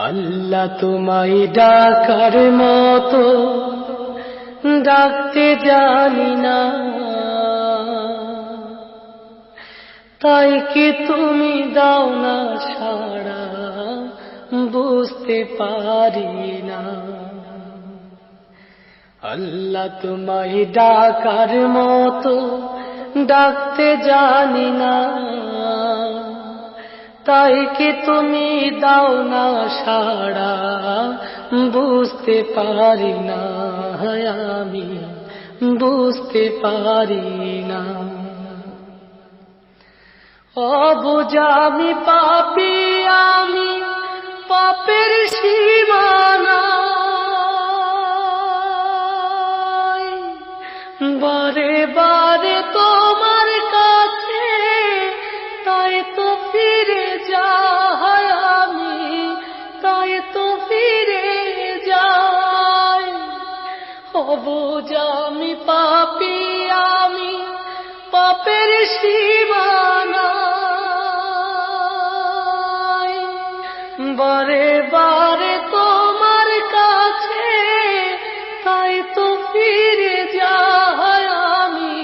আল্লাহ তোমায় ডাকার মতো ডাকতে জানি না, তাই কি তুমি দাও না সাড়া বুঝতে পারি না। আল্লাহ তোমায় ডাকার মতো ডাকতে জানি না, তাই কি তুমি দাও না সাড়া বুঝতে পারি না, আমি বুঝতে পারি না। অবুঝা আমি পাপী, আমি পাপের সীমানা, বারে বারে তোমার কাছে তাই তো ফিরে যাই আমি, তাই তো ফিরে যাই। অবুঝা আমি পাপী, আমি পাপের সীমানা, বারে বারে তোমার কাছে তাই তো ফিরে যাই আমি,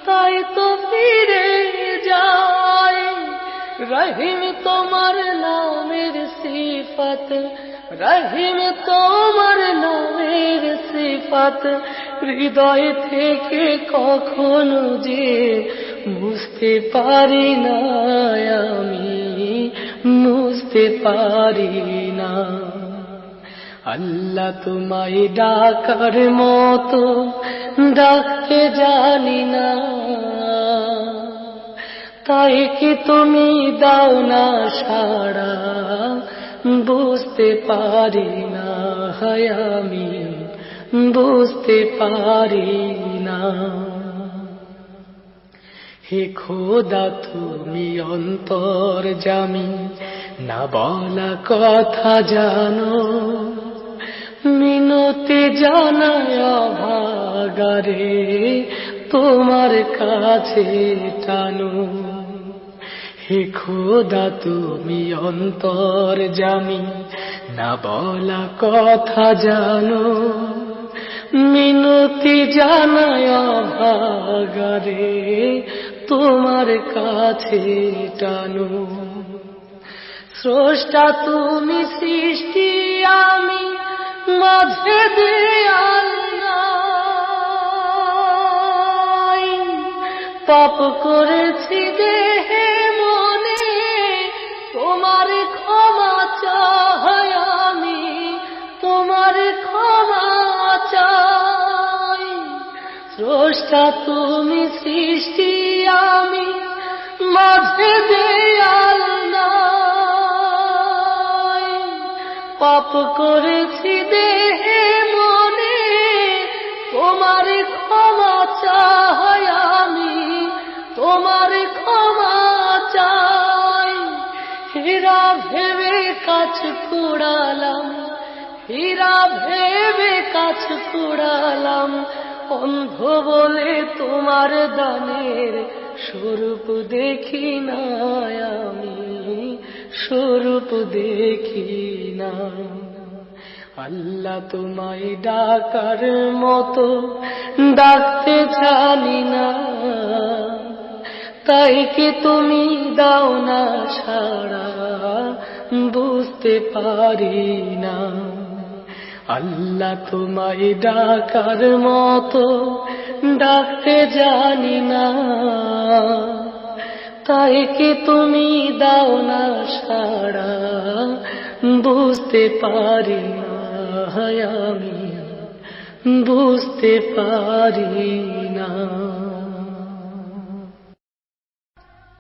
তাই তো ফিরে যাই। রহিম তোমার নামের সিফাত, রহিম তোমার নামের সিফাত হৃদয় থেকে কখনো যে বুঝতে পারি না, আমি বুঝতে পারি না। আল্লাহ তোমায় ডাকার মতো ডাকতে জানি না, তাই কি তুমি দাও না সাড়া বুঝতে পারি না, আমি বুঝতে পারি না। হে খোদা তুমি অন্তর্যামী, না বলা কথা জানো, মিনতি জানায় অভাগারে তোমার কাছে টানো। হে খোদা তুমি অন্তর্যামী, না বলা কথা জানো, মিনতি জানায় অভাগারে তোমার কাছে টানো। স্রষ্টা তুমি সৃষ্টি, আমি মাঝে দেয়াল নাই, পাপ করেছি দেহে মনে তোমার ক্ষমা চাই আমি, তোমার ক্ষমা চাই। স্রষ্টা তুমি সৃষ্টি, আমি মাঝে দেয়াল নাই, পাপ করেছি দেহে মনে তোমার ক্ষমা চাই আমি, তোমার ক্ষমা চাই। হীরা ভেবে কাছ কুড়ালাম, হীরা ভেবে কাছ কুড়ালাম, অন্ধ বলে তোমার দানের স্বরূপ দেখি না, আমি স্বরূপ দেখি না। আল্লাহ তোমায় ডাকার মতো ডাকতে জানি না, তাই কি তুমি দাও না সাড়া বুঝতে পারি না। আল্লাহ তোমায় ডাকার মতো ডাকতে জানি না, তাই কি তুমি দাও না সাড়া বুঝতে পারি না, আমি বুঝতে পারি না।